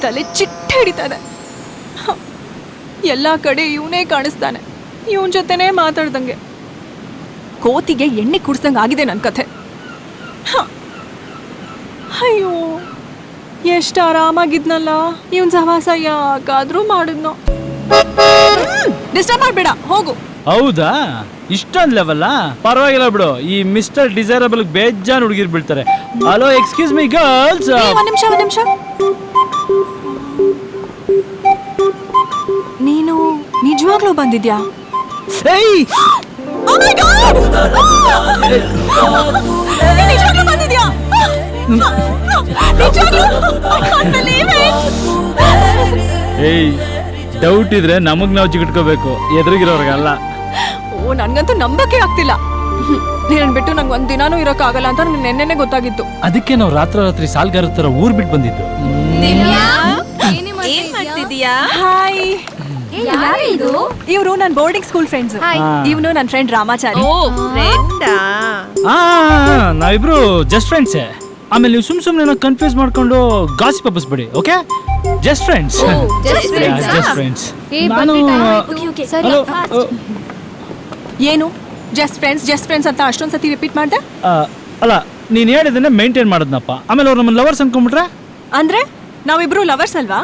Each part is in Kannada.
ತಲೆ ಚಿಟ್ಟೆ ಹಿಡಿತದೆ. ಎಲ್ಲ ಕಡೆ ಇವನೇ ಕಾಣಿಸ್ತಾನೆ, ಇವನ್ ಜೊತೆನೇ ಮಾತಾಡ್ದಂಗೆ. ಕೋತಿಗೆ ಎಣ್ಣೆ ಕುಡ್ಸ್ದಂಗೆ ಆಗಿದೆ ನನ್ನ ಕಥೆ. ಅಯ್ಯೋ, ಎಷ್ಟು ಆರಾಮಾಗಿದ್ನಲ್ಲ, ಇವನ್ ಸಹವಾಸ ಯಾಕಾದ್ರೂ ಮಾಡಿದ್ನೋ. ಡಿಸ್ಟರ್ಬ್ ಮಾಡ್ಬೇಡ, ಹೋಗು. ಹೌದಾ, ಇಷ್ಟೊಂದು ಲೆವೆಲ್ಲ ಪರವಾಗಿಲ್ಲ ಬಿಡು. ಈ ಮಿಸ್ಟರ್ ಡಿಸೈರಬಲ್ ಬೇಜಾನ್ ಹುಡುಗಿರ್ ಬೀಳ್ತಾರೆ. Hello, excuse me girls. ಒಂದ್ ನಿಮಿಷ. ನೀನು ನಿಜವಾಗ್ಲೂ ಬಂದಿದ್ಯಾ? ಬಂದಿದ್ಯಾ? ಏಯ್, ಡೌಟ್ ಇದ್ರೆ ನಮಗ್ ನಾವು ಚಿಗಿಟ್ಕೋಬೇಕು, ಎದುರಿಗಿರೋರ್ಗಲ್ಲ. ಓ, ನನ್ಗಂತೂ ನಂಬಕ್ಕೆ ಆಗ್ತಿಲ್ಲ. ನೀನ್ ಬಿಟ್ಟು ನಂಗೆ ಒಂದ್ ದಿನಾನೂ ಇರೋಕ್ಕಾಗಲ್ಲ ಅಂತ ನಂಗೆ ನೆನ್ನೆನೆ ಗೊತ್ತಾಗಿತ್ತು. ಅದಕ್ಕೆ ನಾವು ರಾತ್ರಿ ಸಾಲ್ಗಾರ ತರ ಊರ್ ಬಿಟ್ಟು ಬಂದಿದ್ದು. ಹಾಯ್, ಇವ್ರು ನನ್ನ ಬೋರ್ಡಿಂಗ್ ಸ್ಕೂಲ್ ಫ್ರೆಂಡ್ಸ್. ಇವನು ನನ್ನ ಫ್ರೆಂಡ್ ರಾಮಾಚಾರಿ. ನಾವಿಬ್ರು ಜಸ್ಟ್ ಫ್ರೆಂಡ್ಸೇ. ಆಮೇಲೆ ನೀವು ಸುಮ್ನೆ ಕನ್ಫ್ಯೂಸ್ ಮಾಡ್ಕೊಂಡು ಗಾಸಿಪ್ ಹಬ್ಬಿಸ್ಬೇಡಿ, ಓಕೆ? Just friends. ನಾನು ಏನು ಜಸ್ಟ್ ಫ್ರೆಂಡ್ಸ್ ಅಂತ ಅಷ್ಟೊಂದ್ ಸತಿ ರಿಪೀಟ್ ಮಾಡ್ದೆ? ಅಲ್ಲ, ನೀನ್ ಹೇಳಿದನ್ನೇ ಮೇಂಟೈನ್ ಮಾಡೋದ್ನಪ್ಪ. ಆಮೇಲೆ ಅವ್ರು ನಮ್ಮ ಲವರ್ಸ್ ಅನ್ಕೊಂಡ್ಬಿಟ್ರೆ? ಅಂದ್ರೆ ನಾವಿಬ್ರು ಲವರ್ಸ್ ಅಲ್ವಾ?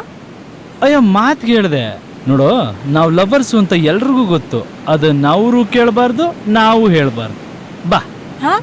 ಅಯ್ಯೋ, ಮಾತು ಹೇಳ್ದೆ ನೋಡು, ನಾವು ಲವರ್ಸು ಅಂತ ಎಲ್ರಿಗೂ ಗೊತ್ತು. ಅದನ್ನ ಅವರು ಕೇಳಬಾರ್ದು, ನಾವು ಹೇಳ್ಬಾರ್ದು. ಬಾ. ಹಾ